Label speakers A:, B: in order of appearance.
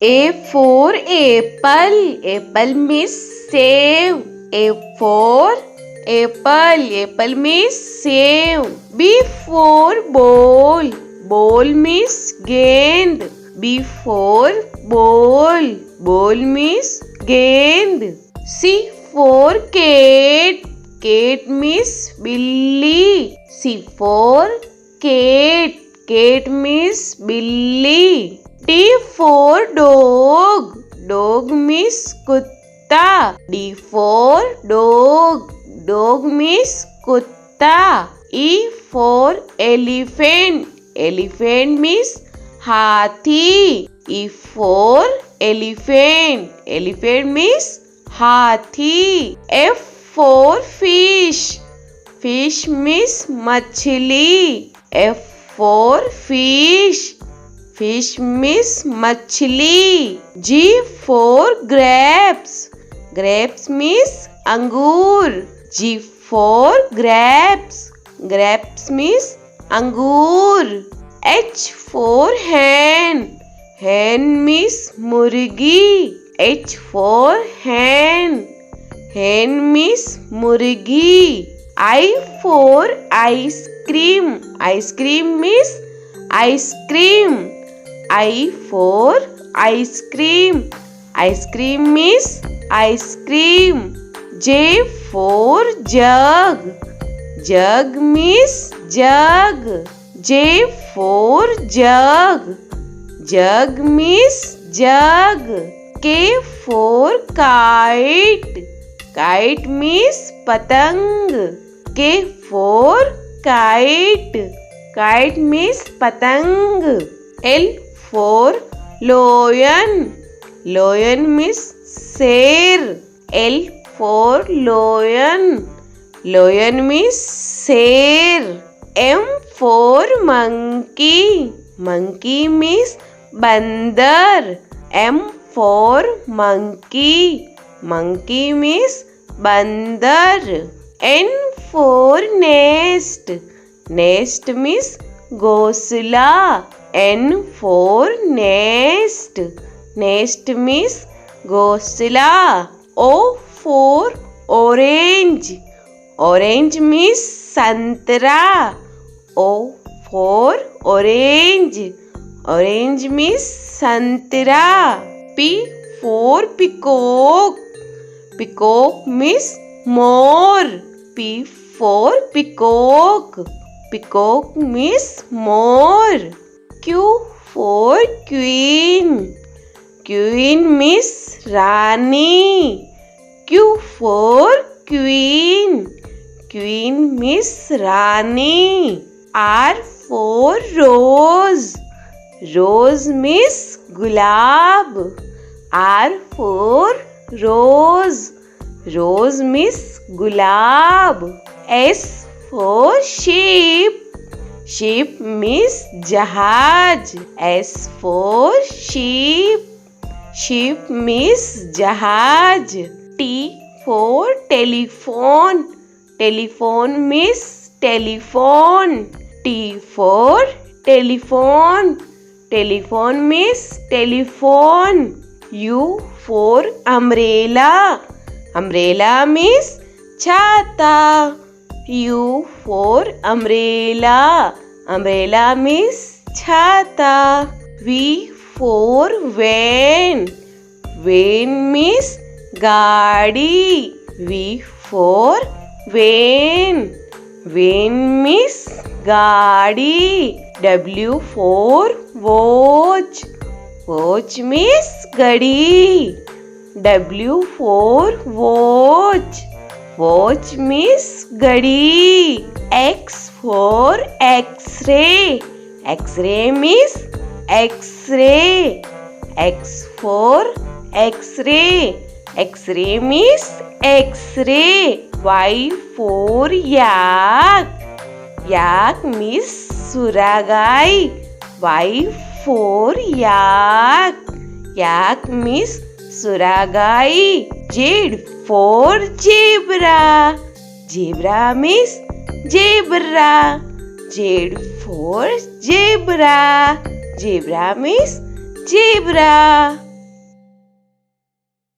A: A for apple. Apple means save. A for apple. Apple means save. B for ball. Ball means gend. B for ball. Ball means gend. C for cat. Cat means billy. C for cat. Cat means billy. D for dog. Dog means kutta. D for dog. Dog means kutta. E for elephant. Elephant means hathi. E for elephant. Elephant means hathi. F for fish. Fish means machli. F for fish. Fish means machli. G for grapes. Grapes means angur. G for grapes. Grapes means angur. H for hen. Hen means murgi. H for hen. Hen means murgi. I for ice cream. Ice cream means ice cream. I for ice cream. Ice cream means ice cream. J for jug. Jug means jug. J for jug. Jug means jug. K for kite. Kite means patang. K for kite. Kite means patang. L for lion. Lion means sher. L for lion. Lion means sher. M for monkey. Monkey means bandar. M for monkey. Monkey means bandar. N for nest. Nest means ghosla. N for nest. Nest means ghosla. O for orange. Orange means santra. O for orange. Orange means santra. P for peacock. Peacock means more. P for peacock. Peacock means more. Q for queen. Queen means Rani. Q for queen. Queen means Rani. R for rose. Rose means gulab. R for rose. Rose means gulab. S for sheep. Sheep means jahaj. S for sheep. Sheep means jahaj. T for telephone. Telephone means telephone. T for telephone. Telephone means telephone. U for umbrella. Umbrella means chhata. U for umbrella. Umbrella means chhata. V for van. Van means gaadi. V for van. Van means gaadi. W for watch. Watch means gadi. W for watch. Watch means gadi. X for X-ray. X-ray means X-ray. X for X-ray. X-ray means X-ray. Y for yak. Yak means suragai. Y for yak. Yak means suragai. Z for zebra. Zebra means zebra. Z for zebra. Zebra means zebra.